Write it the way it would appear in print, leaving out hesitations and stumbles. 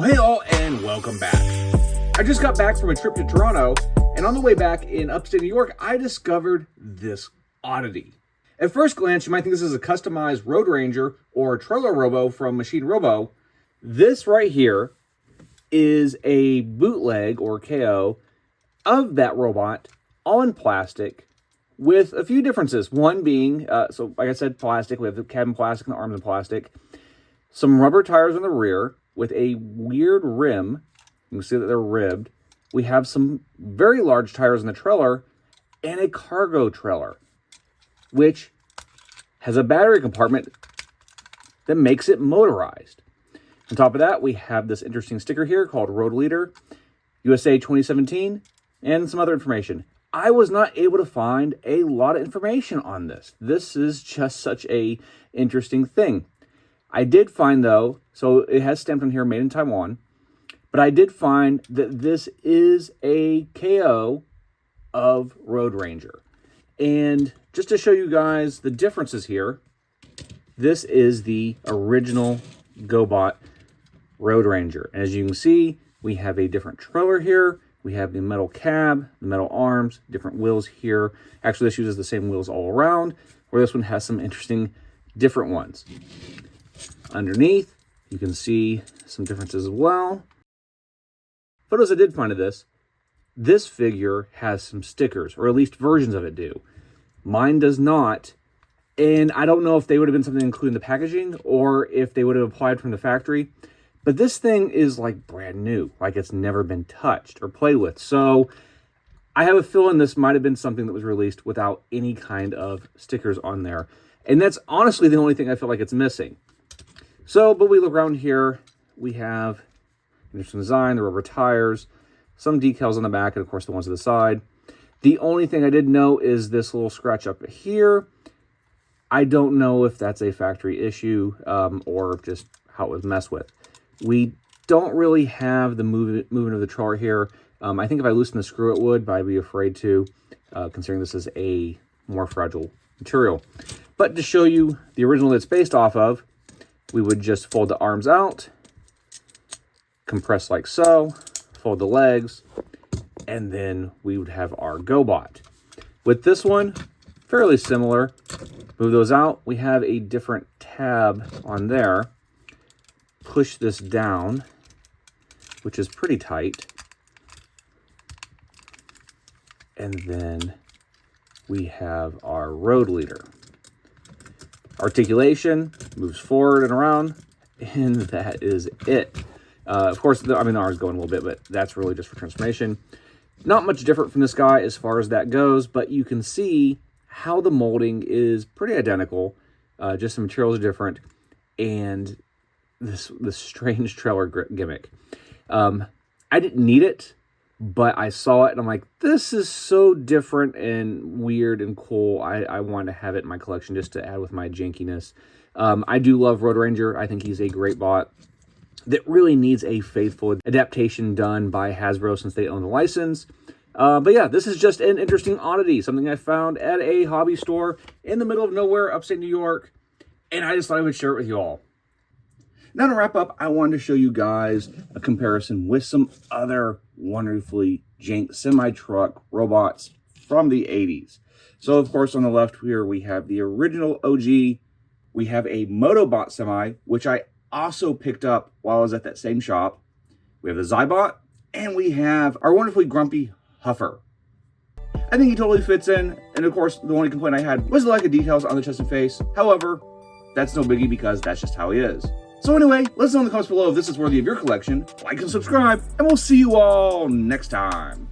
Well, hey all, and welcome back. I just got back from a trip to Toronto, and on the way back in upstate New York, I discovered this oddity. At first glance, you might think this is a customized Road Ranger or trailer robo from Machine Robo. This right here is a bootleg or KO of that robot, all in plastic, with a few differences. One being, so like I said, plastic. We have the cabin plastic and the arms in plastic. Some rubber tires on the rear with a weird rim. You can see that they're ribbed. We have some very large tires in the trailer and a cargo trailer, which has a battery compartment that makes it motorized. On top of that, we have this interesting sticker here called Road Leader, USA 2017, and some other information. I was not able to find a lot of information on this. This is just such a interesting thing. I did find, though, so it has stamped on here, made in Taiwan, but I did find that this is a KO of Road Ranger. And just to show you guys the differences here, this is the original GoBot Road Ranger. As you can see, we have a different trailer here. We have the metal cab, the metal arms, different wheels here. Actually, this uses the same wheels all around, where this one has some interesting different ones. Underneath, you can see some differences as well. Photos I did find of this figure has some stickers, or at least versions of it do. Mine does not, and I don't know if they would have been something included in the packaging or if they would have applied from the factory. But this thing is like brand new, like it's never been touched or played with. So I have a feeling this might have been something that was released without any kind of stickers on there. And that's honestly the only thing I feel like it's missing. So, but we look around here, we have interesting design, the rubber tires, some decals on the back, and of course the ones to the side. The only thing I did know is this little scratch up here. I don't know if that's a factory issue or just how it was messed with. We don't really have the movement of the trailer here. I think if I loosen the screw it would, but I'd be afraid to, considering this is a more fragile material. But to show you the original that it's based off of, we would just fold the arms out, compress like so, fold the legs, and then we would have our GoBot. With this one, fairly similar. Move those out. We have a different tab on there. Push this down, which is pretty tight. And then we have our Road Leader. Articulation moves forward and around, and that is it. Of course, the arms go in a little bit, but that's really just for transformation. Not much different from this guy as far as that goes, but you can see how the molding is pretty identical. Just the materials are different, and this strange trailer gimmick. I didn't need it, but I saw it and I'm like, this is so different and weird and cool. I want to have it in my collection just to add with my jankiness. I do love Road Ranger. I think he's a great bot that really needs a faithful adaptation done by Hasbro since they own the license. But yeah, this is just an interesting oddity, something I found at a hobby store in the middle of nowhere, upstate New York, and I just thought I would share it with you all. Now to wrap up, I wanted to show you guys a comparison with some other wonderfully jank semi-truck robots from the 80s. So of course on the left here we have the original OG. We have a Motobot semi, which I also picked up while I was at that same shop. We have the Zybot, and we have our wonderfully grumpy Huffer. I think he totally fits in, and of course the only complaint I had was the lack of details on the chest and face. However, that's no biggie because that's just how he is. So anyway, let us know in the comments below if this is worthy of your collection. Like and subscribe, and we'll see you all next time.